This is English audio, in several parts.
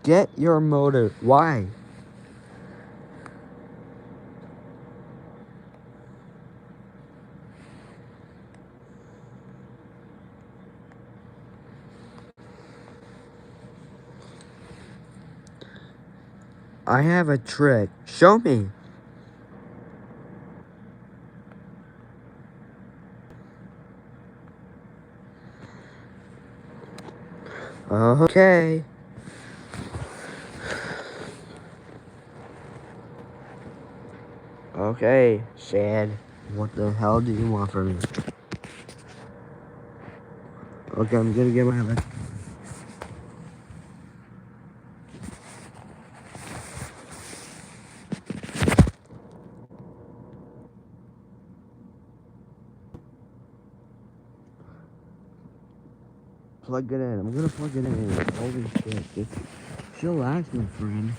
Get your motor. Why? I have a trick. Show me. Okay. Okay, Shad. What the hell do you want from me? Okay, I'm gonna get my electric. Plug it in. I'm gonna plug it in. Holy shit. Just chillax, my friend.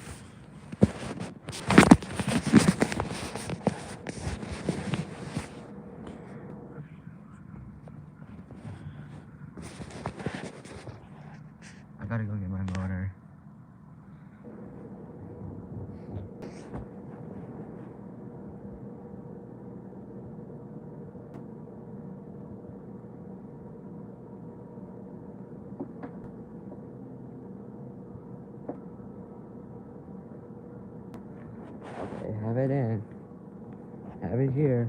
I gotta go get my motor. Okay, have it in. Have it here.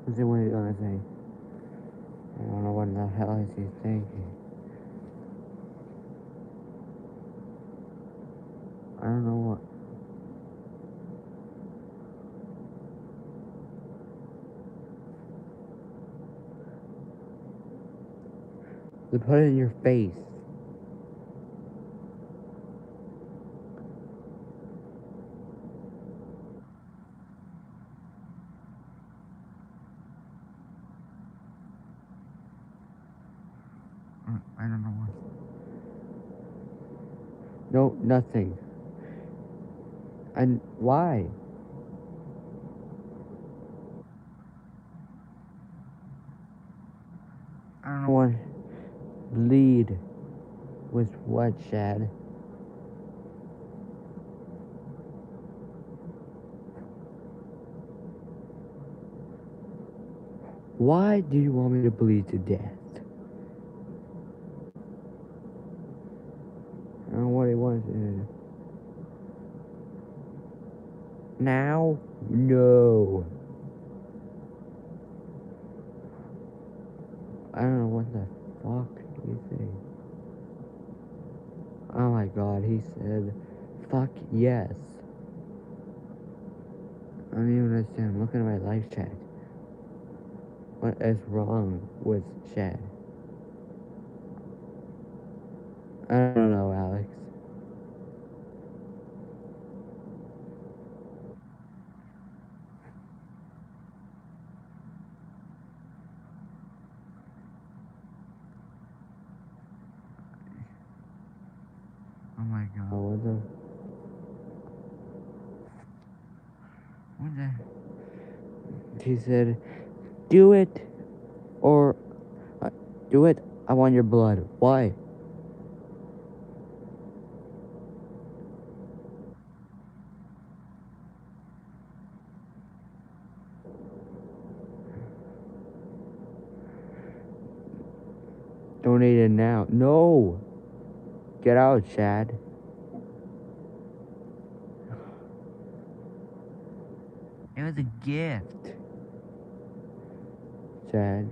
Let's see what he's gonna say. I don't know what the hell is he thinking. I don't know what. They put it in your face. I don't know what. No, nothing. And why? I don't know what. Lead with what, Shad? Why do you want me to bleed to death? I don't know what he wants to do. Now? No. I don't know what the fuck he's saying. Oh my god, he said, fuck yes. I don't even understand. I'm looking at my live chat. What is wrong with Shad? I don't know, Alex. Oh my god, what the... He said, do it, or... do it, I want your blood. Why? Donate it now. No! Get out, Shad. It was a gift. Shad.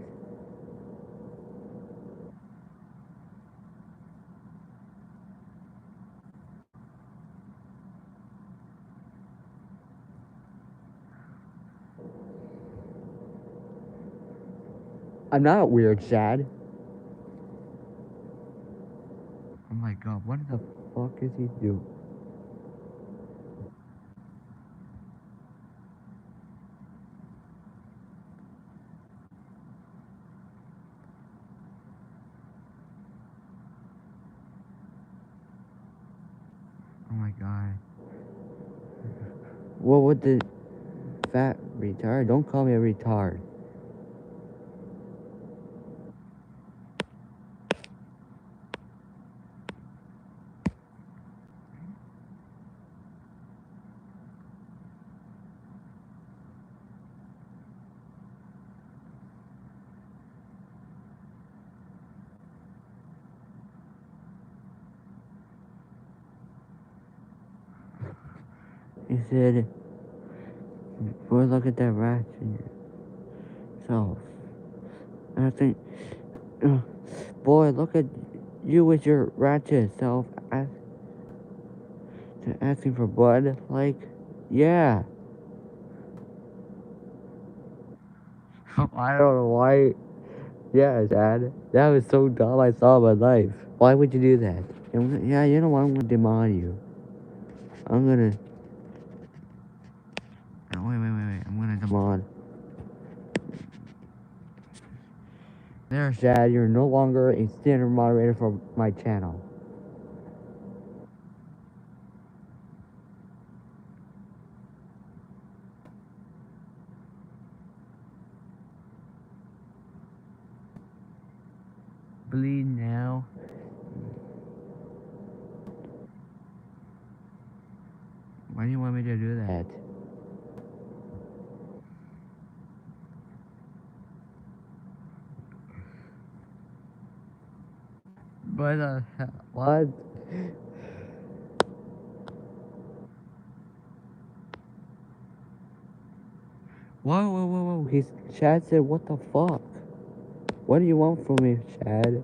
I'm not weird, Shad. Oh my god, what the fuck is he doing? my god. What would the fat retard? Don't call me a retard. He said, boy, look at that rat in yourself. And I think, boy, look at you with your ratchet self asking for blood. Like, yeah. I don't know why. Yeah, Dad. That was so dumb. I saw in my life. Why would you do that? Yeah, you know what? I'm gonna demand you. I'm gonna. Wait. I'm gonna demand. There, Dad. You're no longer a standard moderator for my channel. Bleed now. Why do you want me to do that? But, what? Whoa. Chad said, what the fuck? What do you want from me, Chad?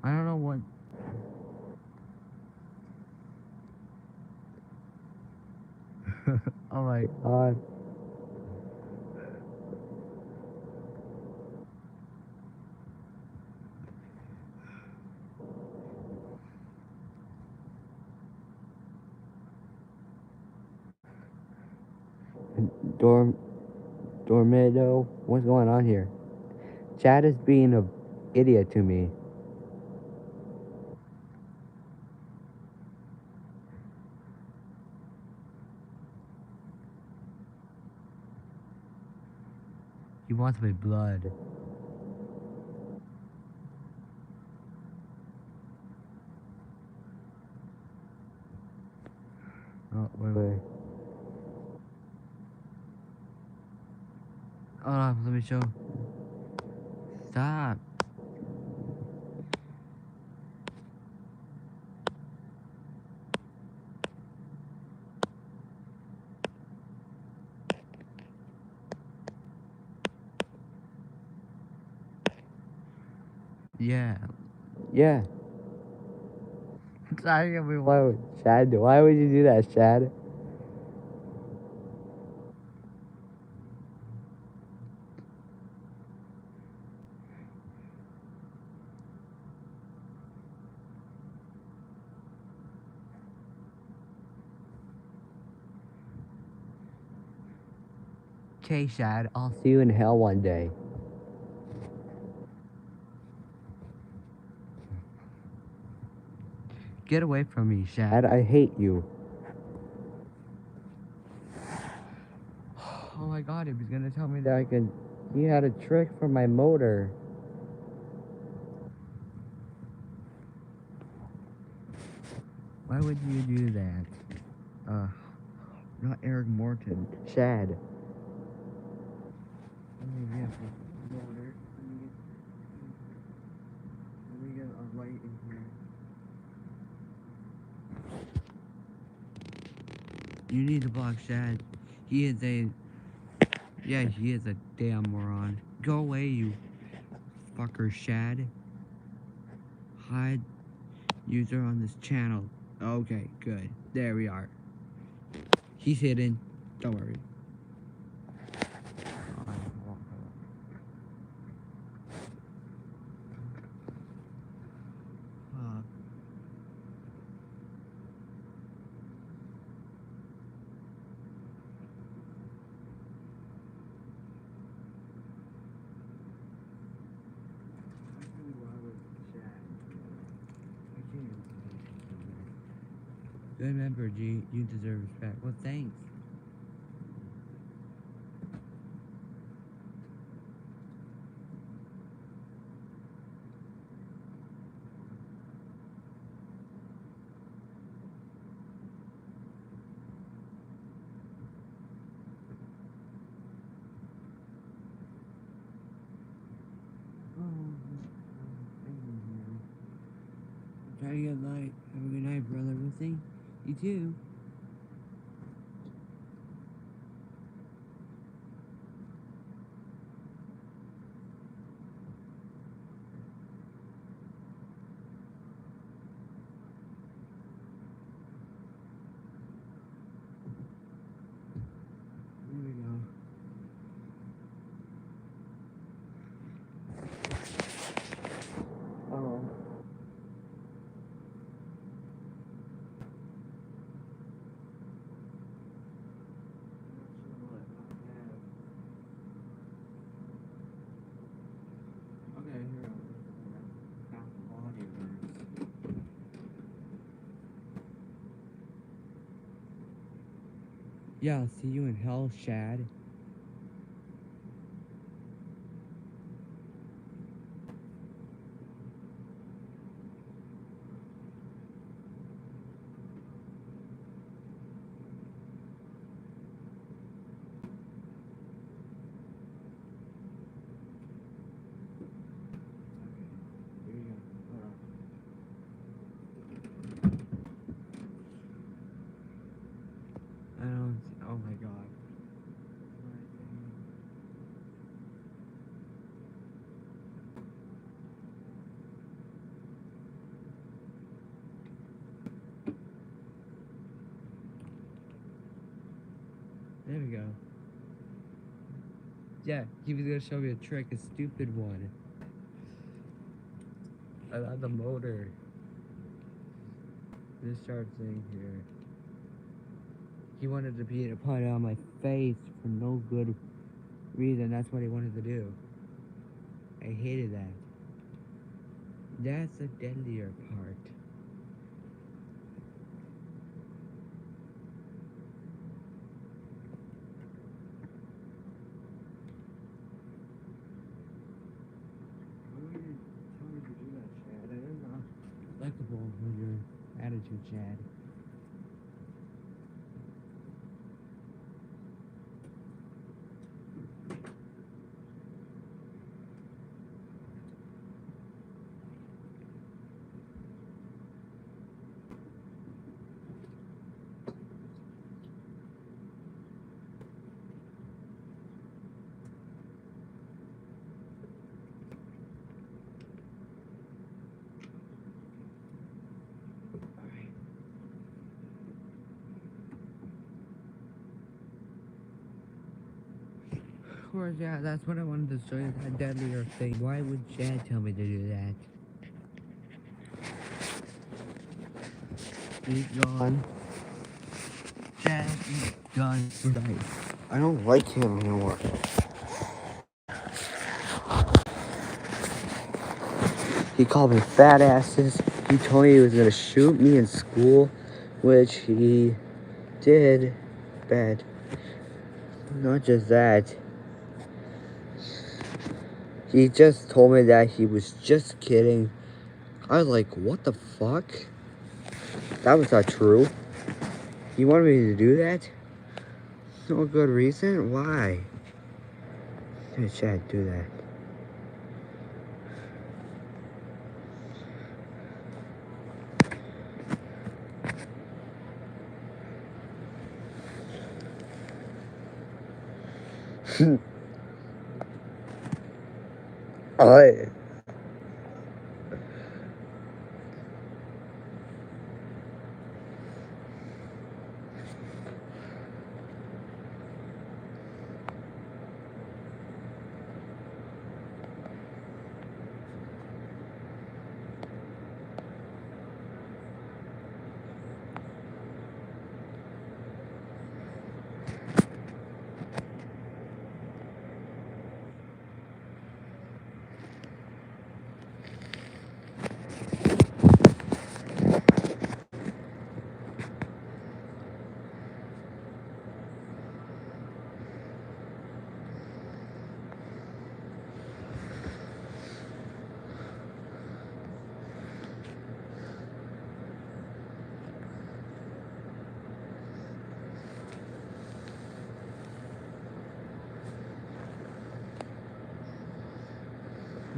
I don't know what. Oh my god. Dormido, what's going on here? Chad is being an idiot to me. He wants my blood. Oh, wait. Hold on, let me show. Stop. Yeah. Sorry, why would Chad? Why would you do that, Chad? Okay, Chad, I'll see you in hell one day. Get away from me, Chad. I hate you. Oh my god, he was gonna tell me that he had a trick for my motor. Why would you do that? Not Eric Morton. Chad. Let me get a light in here. You need to block Chad. He is a damn moron. Go away, you fucker, Chad. Hide user on this channel. Okay, good. There we are. He's hidden. Don't worry. Remember, G, you deserve respect. Well, thanks. Try to get light. Have a good night, brother. We'll see. You too. There we go. Oh. Okay, here. Yeah, I'll see you in hell, Shad. Here you go. Hold on. I don't. Oh my god. There we go. Yeah, he was gonna show me a trick, a stupid one. I love the motor. This sharp thing here. He wanted to put it on my face for no good reason. That's what he wanted to do. I hated that. That's the deadlier part. Why would you tell me to do that, Chad? I am not likable with your attitude, Chad. Of course, yeah, that's what I wanted to show you, that deadlier thing. Why would Chad tell me to do that? He's gone. Chad is gone for life. I don't like him anymore. He called me fat asses. He told me he was gonna shoot me in school, which he did. Bad. Not just that. He just told me that he was just kidding. I was like, what the fuck? That was not true. He wanted me to do that? No good reason? Why? Why did Chad do that? I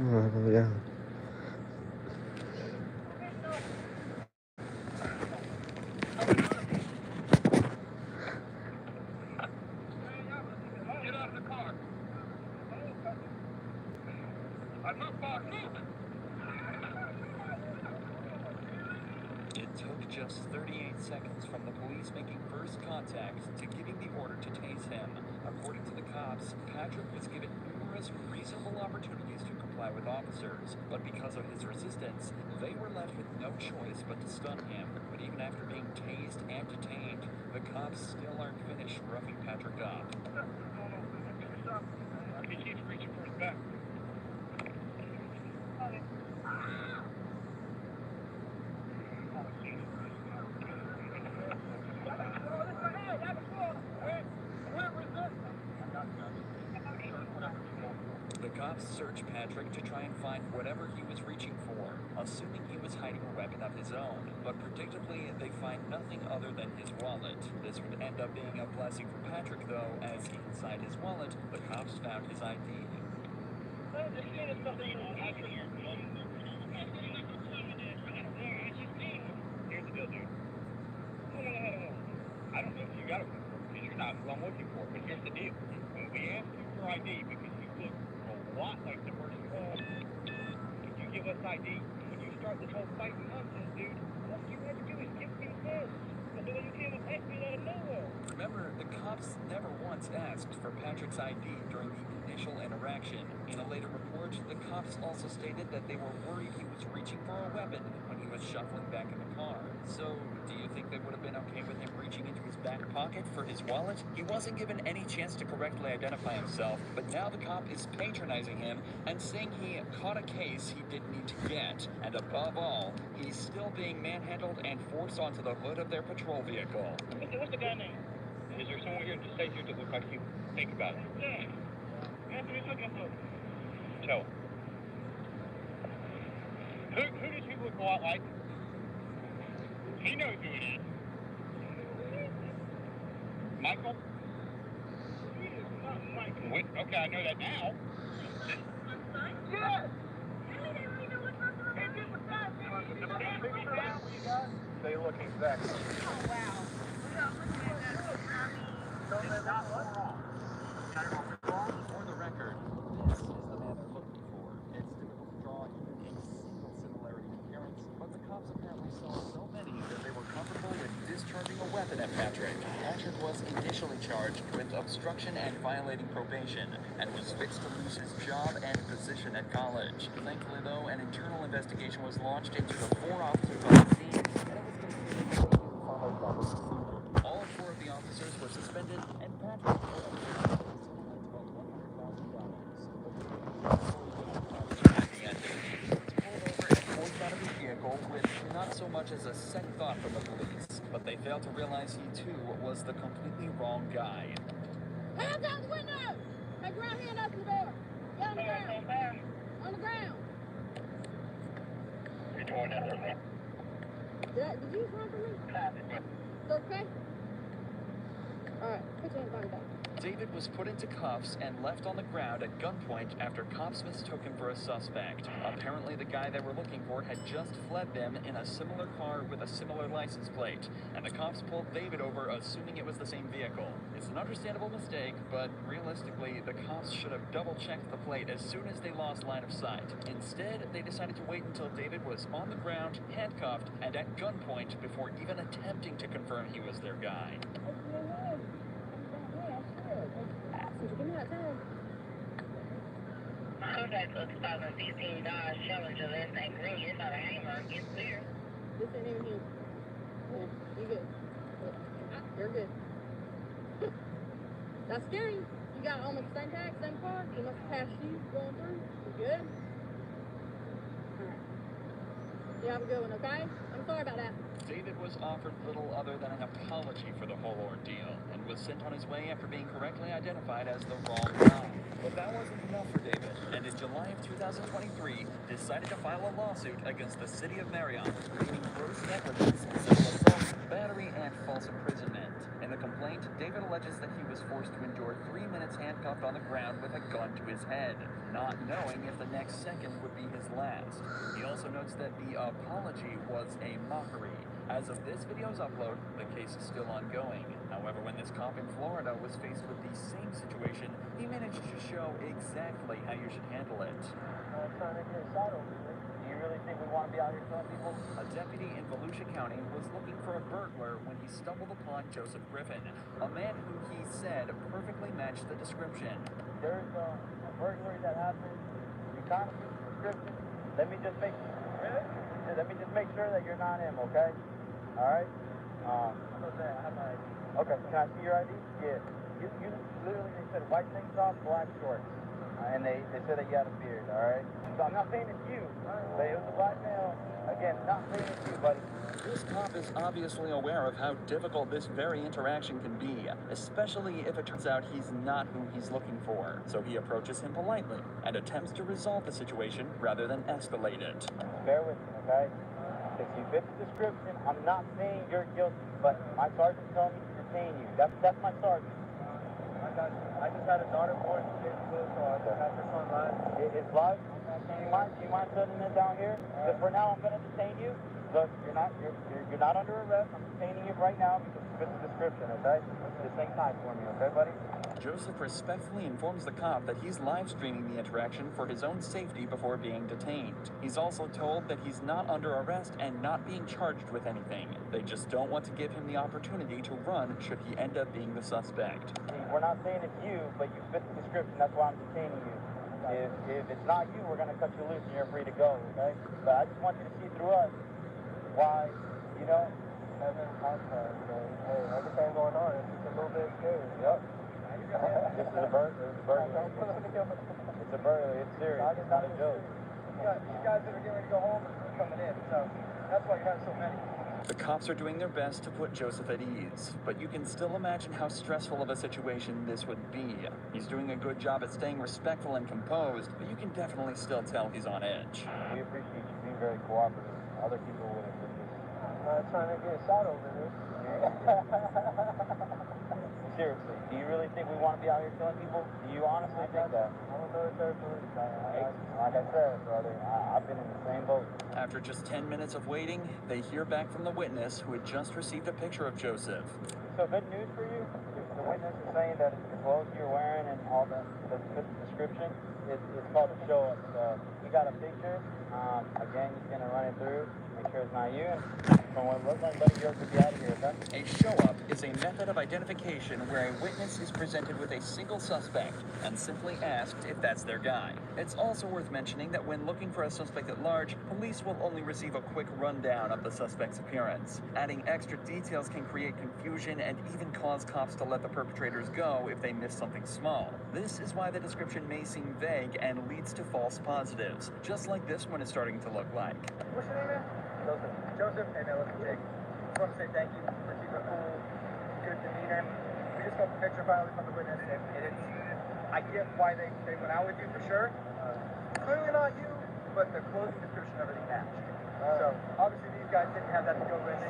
Oh, yeah. Get out of the car. I'm not far. It took just 38 seconds from the police making first contact to giving the order to tase him. According to the cops, Patrick was given numerous reasonable opportunities to comply with officers, but because of his resistance, they were left with no choice but to stun him. But even after being tased and detained, the cops still aren't finished roughing Patrick up. He keeps reaching for his back. The cops searched Patrick to try and find whatever he was reaching for, assuming he was hiding a weapon of his own. But predictably, they find nothing other than his wallet. This would end up being a blessing for Patrick, though, as inside his wallet, the cops found his ID. Here's the deal, dude. I don't know if you got it because you're not who I'm looking for. But here's the deal. When we asked you for ID because you look a lot like the person if you give us ID, when you start this whole fighting nonsense, dude, all you have to do is give me this. And then you can't attack me out of nowhere. Remember, the cops never once asked for Patrick's ID during the initial interaction. In a later report, the cops also stated that they were worried he was reaching for a weapon when he was shuffling back in the car. So, do you think they would have been okay with him reaching into his back pocket for his wallet? He wasn't given any chance to correctly identify himself, but now the cop is patronizing him and saying he caught a case he didn't need to get. And above all, he's still being manhandled and forced onto the hood of their patrol vehicle. What's the guy name? Is there someone here to stay here that looks like you? Think about it. Yeah. That's what he's looking for. Tell him. Who does he look a lot like? He knows who it is. Michael? Michael. Wait, okay, I know that now. Yes! They look exactly. Oh, wow. For the record, this is the man they're looking for. It's difficult to draw even a single similarity in appearance, but the cops apparently saw so many that they were comfortable with discharging a weapon at Patrick. Patrick was initially charged with obstruction and violating probation, and was fixed to lose his job and position at college. Thankfully, though, an internal investigation was launched into the 4 officers on the scene, and it was concluded that he followed proper procedure. All 4 of the officers were suspended, and Patrick with not so much as a second thought from the police, but they failed to realize he too was the completely wrong guy. Hands out the window! Take your right hand up to the door. Get on the ground. On the ground. You're doing that. Did you run for me? It's okay? Alright, put your hands behind your back. David was put into cuffs and left on the ground at gunpoint after cops mistook him for a suspect. Apparently, the guy they were looking for had just fled them in a similar car with a similar license plate, and the cops pulled David over assuming it was the same vehicle. It's an understandable mistake, but realistically, the cops should have double-checked the plate as soon as they lost line of sight. Instead, they decided to wait until David was on the ground, handcuffed, and at gunpoint before even attempting to confirm he was their guy. Give me that tag. Contract for $2,015 Challenger less than green. It's not a hammer. It's clear. This ain't even here. Yeah, you good. You're good. That's scary. You got almost the same tag, same car. He must have passed you going through. You good? Alright. You have a good one, okay? I'm sorry about that. David was offered little other than an apology for the whole ordeal, and was sent on his way after being correctly identified as the wrong guy. But that wasn't enough for David, and in July of 2023, decided to file a lawsuit against the city of Marion, claiming gross negligence, sexual assault, battery, and false imprisonment. In the complaint, complaint, David alleges that he was forced to endure 3 minutes handcuffed on the ground with a gun to his head, not knowing if the next second would be his last. He also notes that the apology was a mockery. As of this video's upload, the case is still ongoing. However, when this cop in Florida was faced with the same situation, he managed to show exactly how you should handle it. Trying to get a shot over here. Do you really think we want to be out here killing people? A deputy in Volusia County was looking for a burglar when he stumbled upon Joseph Griffin, a man who he said perfectly matched the description. There's a burglary that happened. You kind of fit the description. Let me just make sure that you're not him, okay? All right. Okay. Can I see your ID? Yeah. You literally, they said white tank top, black shorts, and they said that you had a beard. All right. So I'm not saying it's you, but it was a black male. Again, not saying it's you, buddy. This cop is obviously aware of how difficult this very interaction can be, especially if it turns out he's not who he's looking for. So he approaches him politely and attempts to resolve the situation rather than escalate it. Bear with me, okay? If you fit the description, I'm not saying you're guilty, but my sergeant told me to detain you. That's my sergeant. I just had a daughter born 2 days ago, so I just had this on live. It's live? Do you mind setting it down here? Because for now, I'm going to detain you. Look, you're not under arrest. I'm detaining you right now because you fit the description, okay? Just hang tight for me, okay, buddy? Joseph respectfully informs the cop that he's live streaming the interaction for his own safety before being detained. He's also told that he's not under arrest and not being charged with anything. They just don't want to give him the opportunity to run should he end up being the suspect. See, we're not saying it's you, but you fit the description. That's why I'm detaining you. If it's not you, we're going to cut you loose and you're free to go, okay? But I just want you to see through us why, you know, hey, everything going on, it's just a little bit scary. Yep. This is a burglary. It's a burglary. It's serious. It's not a joke. You guys that are getting ready to go home are coming in, so that's why you have so many. The cops are doing their best to put Joseph at ease, but you can still imagine how stressful of a situation this would be. He's doing a good job at staying respectful and composed, but you can definitely still tell he's on edge. We appreciate you being very cooperative. Other people wouldn't do this. Trying to get a shot over here. Seriously, do you really think we want to be out here killing people? Do you honestly think that? I'm a military police guy. Like I said, brother, I've been in the same boat. After just 10 minutes of waiting, they hear back from the witness who had just received a picture of Joseph. So good news for you. The witness is saying that the clothes you're wearing and all that, the description, it's called a show-up. So we got a picture. Again, he's going to run it through, make sure it's not you. And from what it looks like, buddy, yours could be out of here, okay? A show-up is a method of identification where a witness is presented with a single suspect and simply asked if that's their guy. It's also worth mentioning that when looking for a suspect at large, police will only receive a quick rundown of the suspect's appearance. Adding extra details can create confusion and even cause cops to let the perpetrators go if they miss something small. This is why the description may seem vague and leads to false positives, just like this one is starting to look like. What's your name, man? Joseph, and listen, Jake. Just want to say thank you for keeping a cool, good demeanor. We just got the picture finally from the witness, and I get why they went out with you for sure. Clearly not you, but the clothing description, everything matched. So obviously these guys didn't have that to go with. They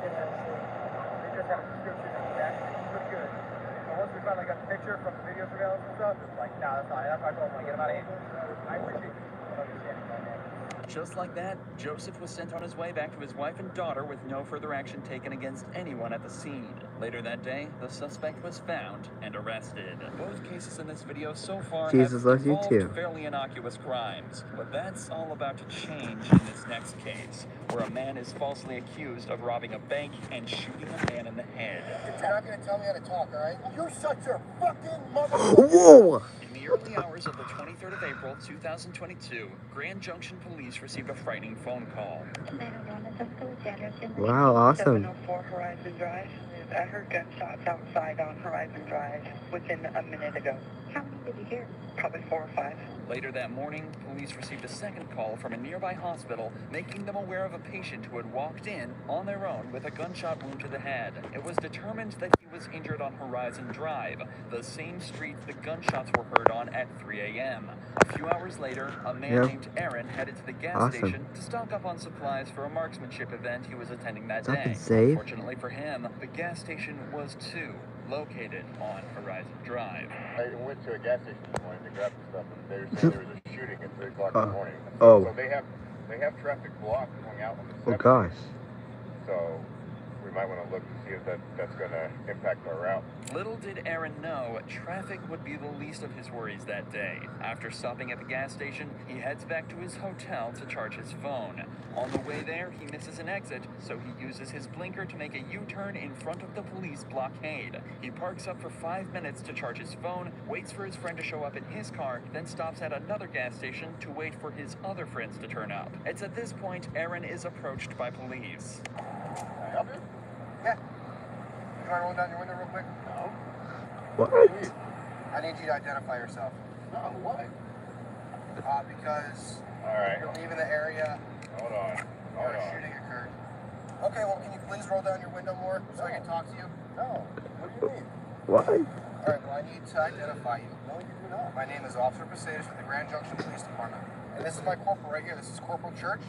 just had a description and it actually looked good. So once we finally got the picture from the video surveillance and stuff, it's like, nah, that's not it. That's why I told them to get him out of here. I appreciate you understanding that, man. Just like that, Joseph was sent on his way back to his wife and daughter with no further action taken against anyone at the scene. Later that day, the suspect was found and arrested. Both cases in this video so far have involved fairly innocuous crimes, but that's all about to change in this next case, where a man is falsely accused of robbing a bank and shooting a man in the head. You're not going to tell me how to talk, all right? You're such a fucking Whoa! In the early hours of the 23rd of April, 2022, Grand Junction Police received a frightening phone call. Wow, awesome. 704 Horizon Drive. I heard gunshots outside on Horizon Drive within a minute ago. How many did you hear? Probably 4 or 5. Later that morning, police received a second call from a nearby hospital, making them aware of a patient who had walked in on their own with a gunshot wound to the head. It was determined that he was injured on Horizon Drive, the same street the gunshots were heard on at 3 a.m. A few hours later, a man named Aaron headed to the gas station to stock up on supplies for a marksmanship event he was attending that day. Safe. Fortunately for him, the gas station was too. located on Horizon Drive. I went to a gas station this morning to grab some stuff, and they were saying there was a shooting at 3 o'clock in the morning. So they have traffic blocked going out on the 70. Oh gosh. So we might want to look to see if that's going to impact our route. Little did Aaron know, traffic would be the least of his worries that day. After stopping at the gas station, he heads back to his hotel to charge his phone. On the way there, he misses an exit, so he uses his blinker to make a U-turn in front of the police blockade. He parks up for 5 minutes to charge his phone, waits for his friend to show up in his car, then stops at another gas station to wait for his other friends to turn up. It's at this point Aaron is approached by police. Can I help you? Yeah. You want to roll down your window real quick? No. What? I need you to identify yourself. No, why? Because you're leaving the area. Hold on. A shooting occurred. Okay, well, can you please roll down your window more so I can talk to you? No. What do you mean? What? All right, well, I need to identify you. No, you do not. My name is Officer Pasadas with the Grand Junction Police Department. And this is my corporal right here. This is Corporal Church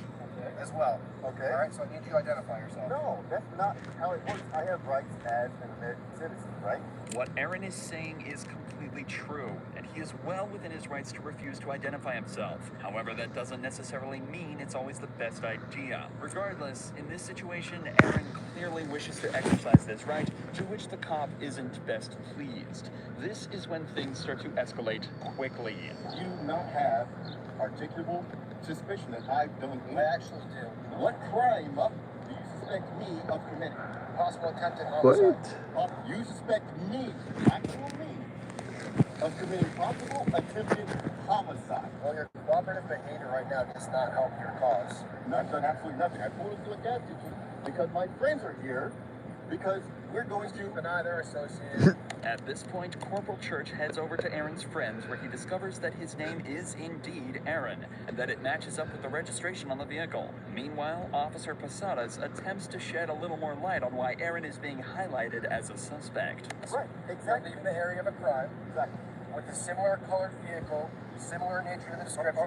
as well. Okay. All right, so I need you to identify yourself. No, that's not how it works. I have rights as an American citizen, right? What Aaron is saying is completely true, and he is well within his rights to refuse to identify himself. However, that doesn't necessarily mean it's always the best idea. Regardless, in this situation, Aaron clearly wishes to exercise this right, to which the cop isn't best pleased. This is when things start to escalate quickly. You do not have articulable suspicion that I've done anything. I actually do. What crime do you suspect me of committing? Possible attempted homicide. What? You suspect me, actual me, of committing possible attempted homicide. Well, your cooperative behavior right now does not help your cause. No, I've done absolutely nothing. I pulled into a gas station because my friends are here, because we're going to deny their association. At this point, Corporal Church heads over to Aaron's friends, where he discovers that his name is indeed Aaron, and that it matches up with the registration on the vehicle. Meanwhile, Officer Posadas attempts to shed a little more light on why Aaron is being highlighted as a suspect. Right, exactly. Leaving the area of a crime. Exactly. With a similar colored vehicle, similar nature to the description.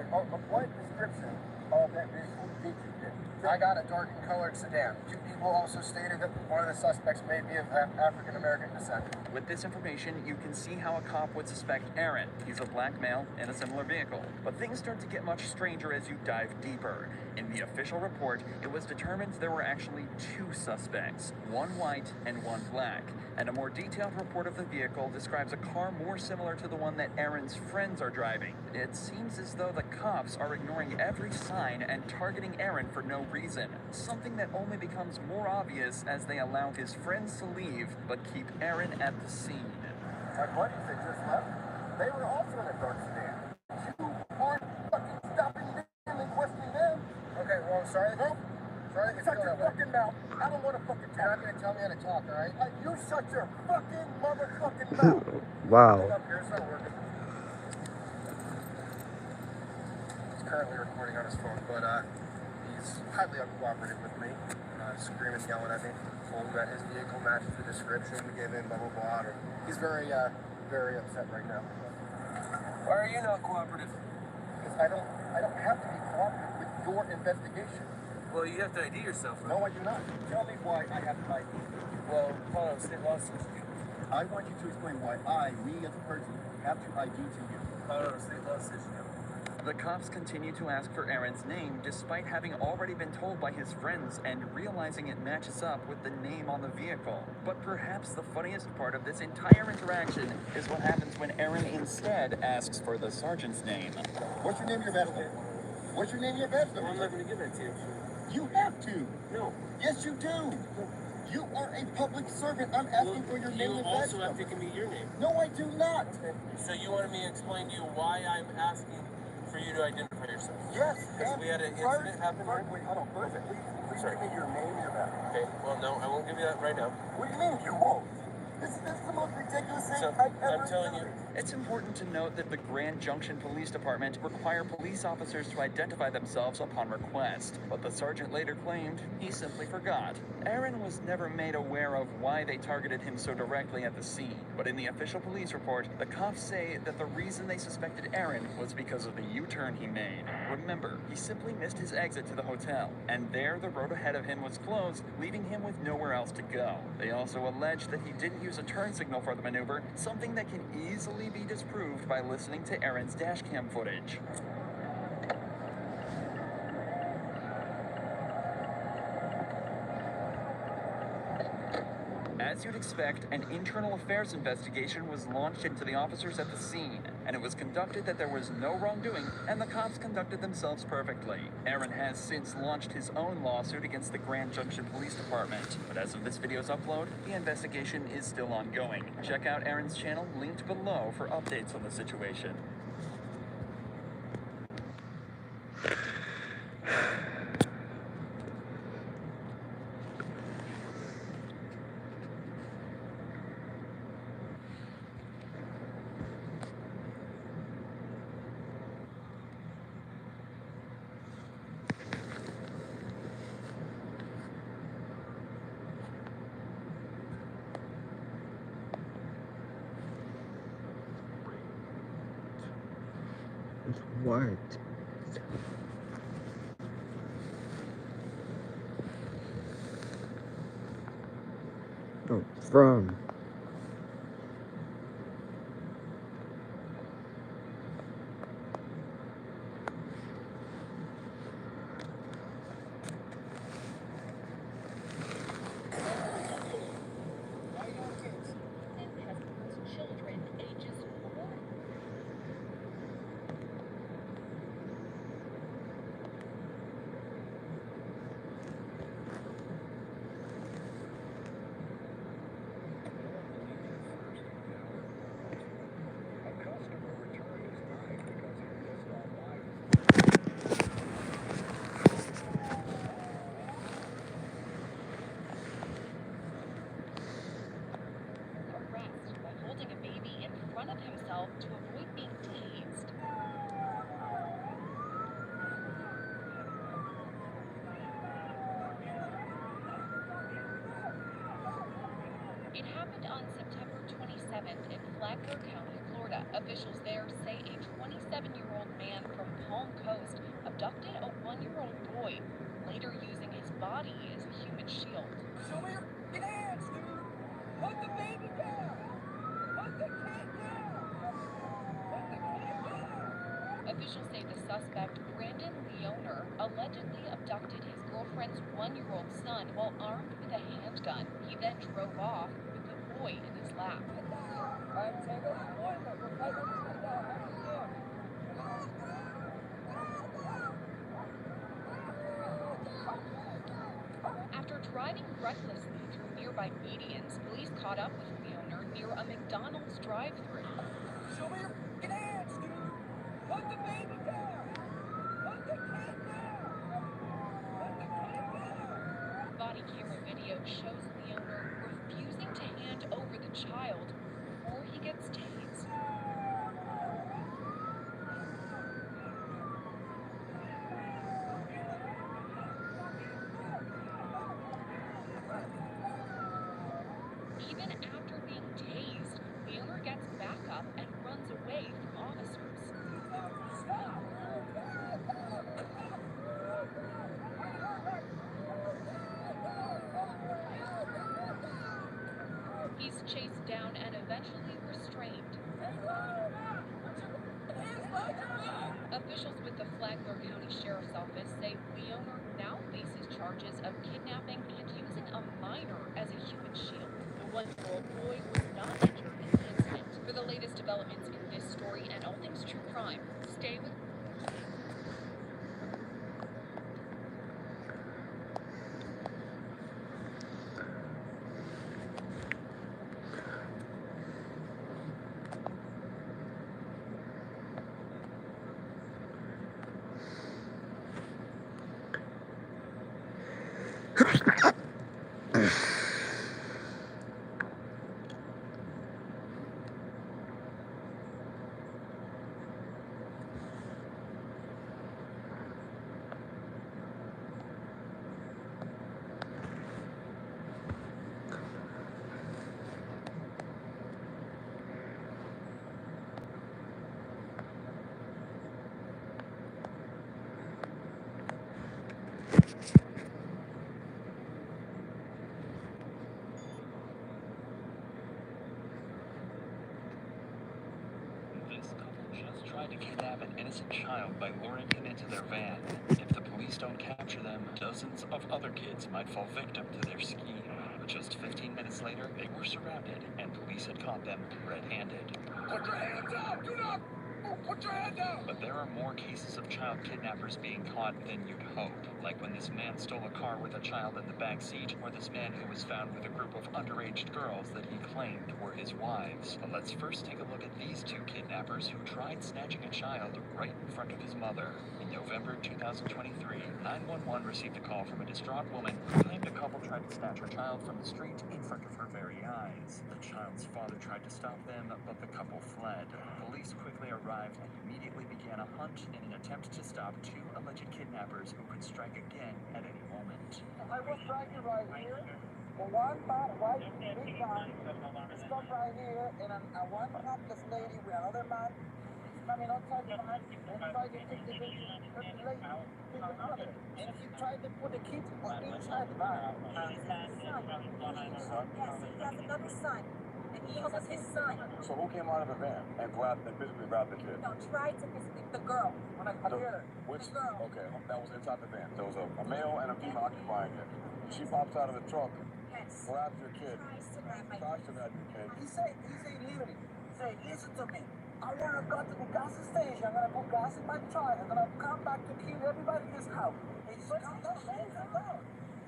What description of that vehicle did you get? I got a darkened colored sedan. 2 people also stated that one of the suspects may be of African American descent. With this information, you can see how a cop would suspect Aaron. He's a black male in a similar vehicle. But things start to get much stranger as you dive deeper. In the official report, it was determined there were actually 2 suspects, one white and one black. And a more detailed report of the vehicle describes a car more similar to the one that Aaron's friends are driving. It seems as though the cops are ignoring every sign and targeting Aaron for no reason, something that only becomes more obvious as they allow his friends to leave, but keep Aaron at the scene. My buddies that just left, they were also in a dark sedan. You aren't fucking stopping them and questioning them. Okay, well, I'm sorry. No. Sorry, shut your fucking mouth. I don't want to fucking talk. You're not going to tell me how to talk, all right? You shut your fucking motherfucking mouth. Wow. Hold up here, it's not working. He's currently recording on his phone, but he's highly uncooperative with me. Screaming, yelling at me. Told him that his vehicle matches the description we gave him, blah, blah, blah. He's very upset right now. Why are you not cooperative? Because I don't have to be cooperative with your investigation. Well, you have to ID yourself. No, I do not. Tell me why I have to ID. Well, Colorado State law says you. I want you to explain why I, me as a person, have to ID to you. Colorado State law says you. The cops continue to ask for Aaron's name despite having already been told by his friends and realizing it matches up with the name on the vehicle. But perhaps the funniest part of this entire interaction is what happens when Aaron instead asks for the sergeant's name. What's your name, your badge number? What's your name, your badge number? I'm not going to give that to you. You have to. No. Yes, you do. You are a public servant. I'm asking for your name and badge number. You also have to give me your name. No, I do not. So you wanted me to explain to you why I'm asking for you to identify yourself? Yes. Because we had an incident happen here? Wait, hold on. First, please give me your name and your badge. Okay, well, no, I won't give you that right now. What do you mean you won't? This is the most ridiculous So, I'm telling you. It's important to note that the Grand Junction Police Department require police officers to identify themselves upon request, but the sergeant later claimed he simply forgot. Aaron was never made aware of why they targeted him so directly at the scene, but in the official police report, the cops say that the reason they suspected Aaron was because of the U-turn he made. Remember, he simply missed his exit to the hotel, and there the road ahead of him was closed, leaving him with nowhere else to go. They also alleged that he didn't use a turn signal for the maneuver, something that can easily be disproved by listening to Aaron's dashcam footage. As you'd expect, an internal affairs investigation was launched into the officers at the scene, and it was conducted that there was no wrongdoing, and the cops conducted themselves perfectly. Aaron has since launched his own lawsuit against the Grand Junction Police Department, but as of this video's upload, the investigation is still ongoing. Check out Aaron's channel linked below for updates on the situation. It's worked. No, from. Children ages 4. Arrest while holding a baby in front of himself to avoid being tased. It happened on September 27th in Flagler County, Florida. Officials there say a 27-year-old man from Palm Coast abducted a 1-year-old boy, later using his body as a human shield. Show me your f***ing hands, dude! Put the baby down! Put the kid down! Put the kid down! Officials say the suspect, Brandon Leoner, allegedly abducted his girlfriend's 1-year-old son while armed with a handgun. He then drove off with the boy in his lap. Alright, take over the boy, but we're right where he's gonna go. After driving recklessly through nearby medians, police caught up with Leoner near a McDonald's drive-thru. Show me your f***ing hands, dude! Put the baby down! Put the kid down! Put the kid down! Body camera video shows Leoner refusing to hand over the child before he gets tased. Even after being tased, Leoner gets back up and runs away from officers. He's chased down and eventually restrained. Officials with the Flagler County Sheriff's Office say Leoner now faces charges of kidnapping and using a minor as a human shield. The 1-year-old boy was not injured in the incident. For the latest developments in this story and all things true crime, stay with tried to kidnap an innocent child by luring him into their van. If the police don't capture them, dozens of other kids might fall victim to their scheme. But just 15 minutes later, they were surrounded, and police had caught them red-handed. Put your hands up! Do not! Put your hand down! But there are more cases of child kidnappers being caught than you'd hope. Like when this man stole a car with a child in the back seat, or this man who was found with a group of underage girls that he claimed were his wives. But let's first take a look at these two kidnappers who tried snatching a child right in front of his mother. In November 2023, 911 received a call from a distraught woman who claimed a couple tried to snatch her child from the street in front of her very eyes. The child's father tried to stop them, but the couple fled. Police quickly arrived and immediately began a hunt in an attempt to stop two alleged kidnappers who could strike again at any moment. I was striking right here. The one bad white big man stopped right here, and a one homeless lady with another man coming outside the van and tried to take the lady, and he tried to put the kids inside the van. Yes, he has another son. And he was his son. So who came out of the van and physically grabbed the kid? No, tried to physically, the girl. Which, the girl. okay, that was inside the van. There was a male and a female occupying it. She pops out of the truck, Yes. grabs your kid, Tries to grab my tries to grab your kid. He said literally, say, listen to me. I want to go to the gas station. I'm going to put gas in my car. I'm going to come back to kill everybody in this house. He said, no.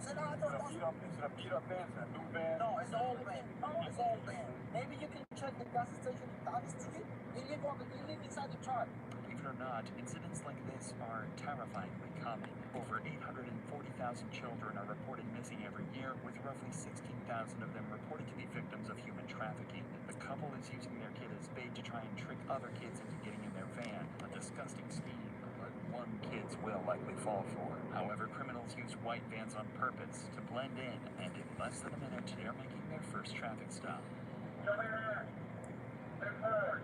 Said, no, I don't know. It's a beat up van, it's a new van. No, it's old van. It's old van. Maybe you can check the gas station down the street. You live inside the truck. Believe it or not, incidents like this are terrifyingly common. Over 840,000 children are reported missing every year, with roughly 16,000 of them reported to be victims of human trafficking. The couple is using their kid as bait to try and trick other kids into getting in their van. A disgusting scheme, but one kid's will likely fall for. However, criminals use white vans on purpose to blend in, and in less than a minute, they're making their first traffic stop. Come here. Move forward.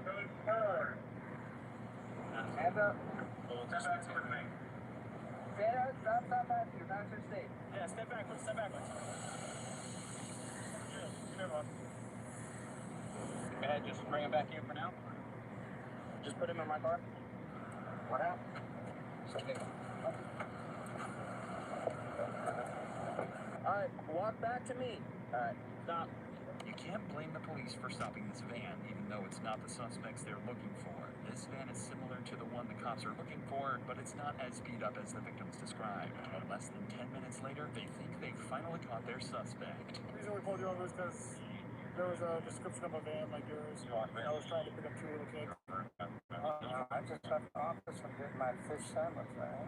Move forward. Hands up. Step back with me. Step back. You're not to stay. Yeah, step backwards. Step backwards. Good one. Go ahead, just bring him back here for now. Just put him in my car. What happened? All right, walk back to me. All right, stop. You can't blame the police for stopping this van, even though it's not the suspects they're looking for. This van is similar to the one the cops are looking for, but it's not as beat up as the victims described. And less than 10 minutes later, they think they've finally caught their suspect. The reason we pulled you over is because there was a description of a van like yours. I was trying to pick up two little kids. I just left the office and did my fish sandwich, man.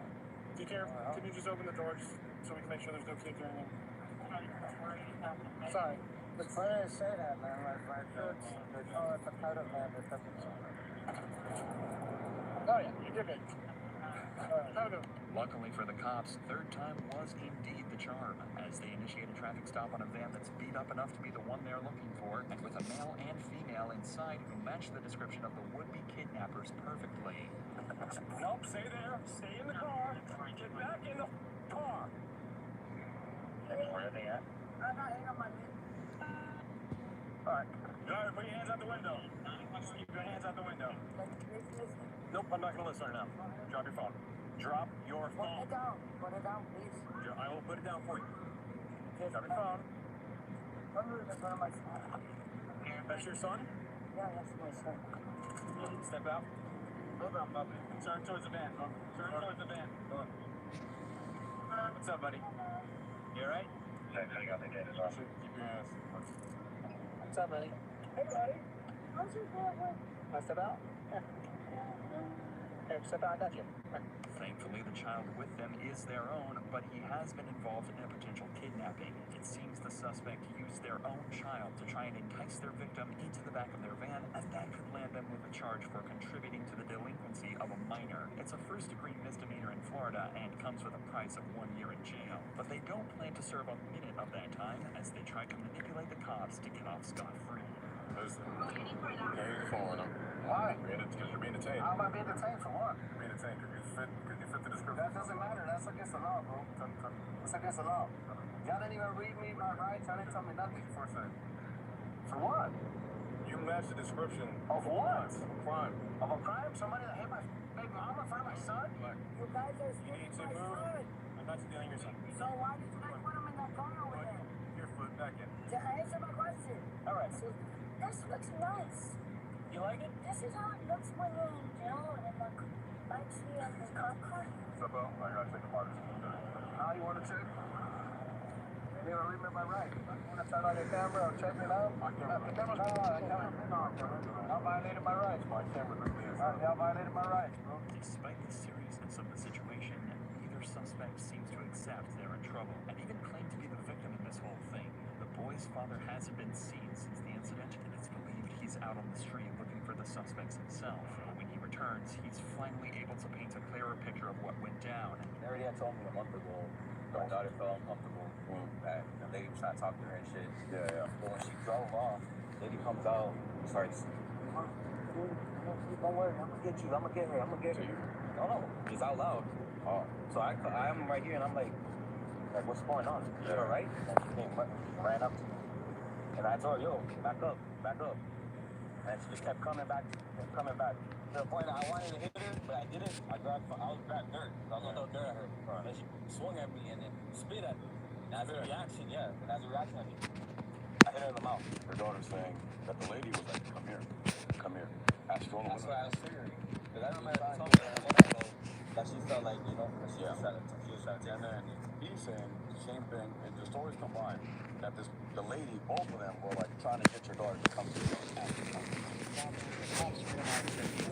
Do you care? Can you just open the door just so we can make sure there's no kids or anything? Sorry. It's funny to say that, man. Like kids, they call it the title van because it's... Oh yeah, you're good. Have a good one. Luckily for the cops, third time was indeed the charm, as they initiate a traffic stop on a van that's beat up enough to be the one they're looking for, and with a male and female inside who match the description of the would-be kidnappers perfectly. Nope, stay there. Stay in the car. Get back in the car. Where are they at? I'm not hanging on my knee. All right. Driver, put your hands out the window. Just keep your hands out the window. Nope, I'm not going to listen right now. Drop your phone. Drop your phone. Put it down. Put it down, please. I will put it down for you. Yes, Drop your phone. I'm moving in front of my son. That's your son? Yeah, that's my son. Step out. Hold on, puppy. Turn towards the van. Turn towards the van. Go on. What's up, buddy? You all right? Keep your hands. What's up, buddy? Hey, buddy. How's your boy? Want to step out? Yeah. Here, step out. I got you. Thankfully, the child with them is their own, but he has been involved in a potential kidnapping. It seems the suspect used their own child to try and entice their victim into the back of their van, and that could land them with a charge for contributing to the delinquency of a minor. It's a first-degree misdemeanor in Florida and comes with a price of 1 year in jail. But they don't plan to serve a minute of that time, as they try to manipulate the cops to get off scot-free. Listen, you're following them. Why? Because you're being detained. How am I being detained for what? You're being detained because you fit the description. That doesn't matter. That's against the law, bro. That's against the law. Y'all didn't even read me my rights. Y'all didn't tell me nothing. For a second. For what? You met match the description. Of what? Crime. Of a crime? Somebody that hit my big mama in front of my son? Look, You guys are you need stealing to my move. son. I'm not stealing your son. So why did you guys put him in that car over there? Your foot back in. To answer my question. All right. So this looks nice. You like it? This is how it looks when you're in jail and the lights here in the cop car. What's up, bro? I gotta take a part of this. How you want to check? You don't remember my right. You want to turn on your camera or check it out? My camera. The camera's not on. Y'all violated my rights. My camera really is. Y'all violated my rights, bro. Despite the seriousness of the situation, neither suspect seems to accept they're in trouble and even claim to be the victim in this whole thing. The boy's father hasn't been seen since the incident, and it's believed he's out on the street looking for the suspects himself. When he returns, he's finally able to paint a clearer picture of what went down. They already had told me a month ago. My daughter felt uncomfortable. That the lady was trying to talk to her and shit. Yeah. But when she drove off, the lady comes out, starts. Don't worry, I'm gonna get you. I'm gonna get her. I'm gonna get her. No, just out loud. Oh. So I'm right here and I'm like, what's going on? You all right? And she ran up to me, and I told her, yo, back up. And she just kept coming back. To the point that I wanted to hit her, but I didn't. I grabbed dirt. I was gonna throw dirt at her. And then she swung at me and then spit at me. And as a reaction, I hit her in the mouth. Your daughter's saying that the lady was like, come here. Ask her. That's what I was figuring. Because I remember telling her a month ago that she felt like, that she was trying to take And then he's saying the same thing, and the stories combined, that the lady, both of them were like trying to get your daughter to come to the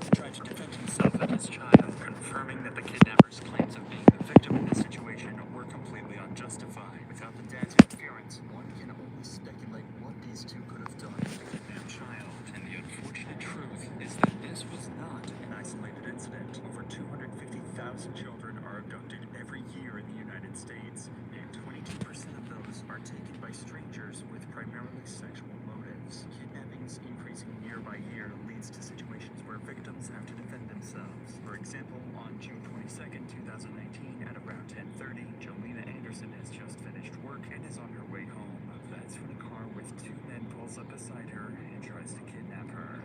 He tried to defend himself and his child, confirming that the kidnapper's claims of being the victim in the situation were completely unjustified. Without the dad's interference, one can only speculate what these two could have done to the kidnapped child. And the unfortunate truth is that this was not an isolated incident. Over 250,000 children are abducted every year in the United States, and 22% of those are taken by strangers with primarily sexual motives. Kidnappings increasing year by year leads to situations where victims have to defend themselves. For example, on June 22nd, 2019, at around 10:30, Jolena Anderson has just finished work and is on her way home. That's when a car with two men pulls up beside her and tries to kidnap her.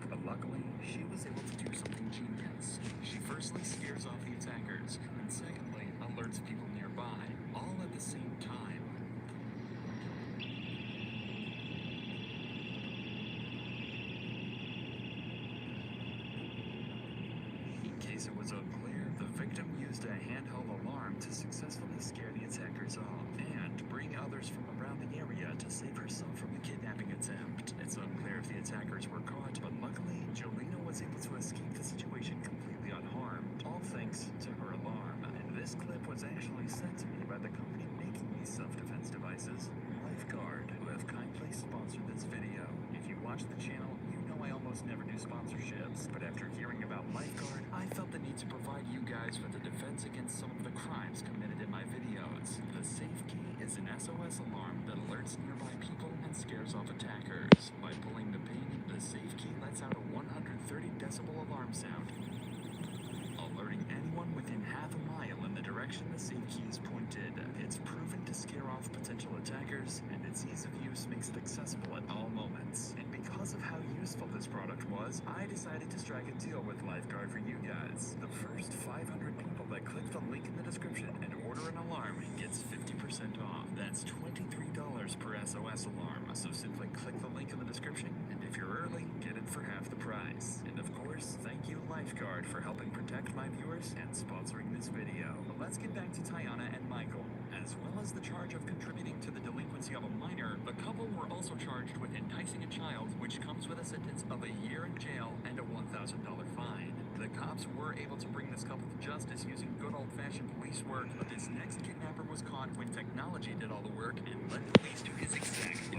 But luckily, she was able to do something genius. She firstly scares off the attackers, and secondly, alerts people nearby, all at the same time. In case it was unclear, the victim used a handheld alarm to successfully scare the attackers off and bring others from around the area to save herself from the kidnapping attempt. It's unclear if the attackers were caught, but luckily, Jolena was able to escape the situation completely unharmed, all thanks to her alarm. And this clip was actually sent to me by the company making these self-defense devices, Lifeguard, who have kindly sponsored this video. If you watch the channel, you know I almost never do sponsorships, but after hearing about Lifeguard, I felt the need to provide you guys with a defense against some of the crimes committed in my videos. The Safe Key is an SOS alarm that alerts nearby people and scares off attackers. By pulling the pin, the Safe Key lets out a 130 decibel alarm sound, alerting anyone within half a mile in the direction the Safe Key is pointed. It's proven to scare off potential attackers, and its ease of use makes it accessible at all moments. And because of how useful this product was, I decided to strike a deal with Lifeguard for you guys. The first 500 people that click the link in the description and order an alarm gets 50% off. That's $23 per SOS alarm. So simply click the link in the description, and if you're early, get it for half the price. And of course, thank you Lifeguard for helping protect my viewers and sponsoring this video. But let's get back to Tiana and Michael. As well as the charge of contributing to the delinquency of a minor, the couple were also charged with enticing a child, which comes with a sentence of a year in jail and a $1,000 fine. The cops were able to bring this couple to justice using good old-fashioned police work, but this next kidnapper was caught when technology did all the work and led police to his exact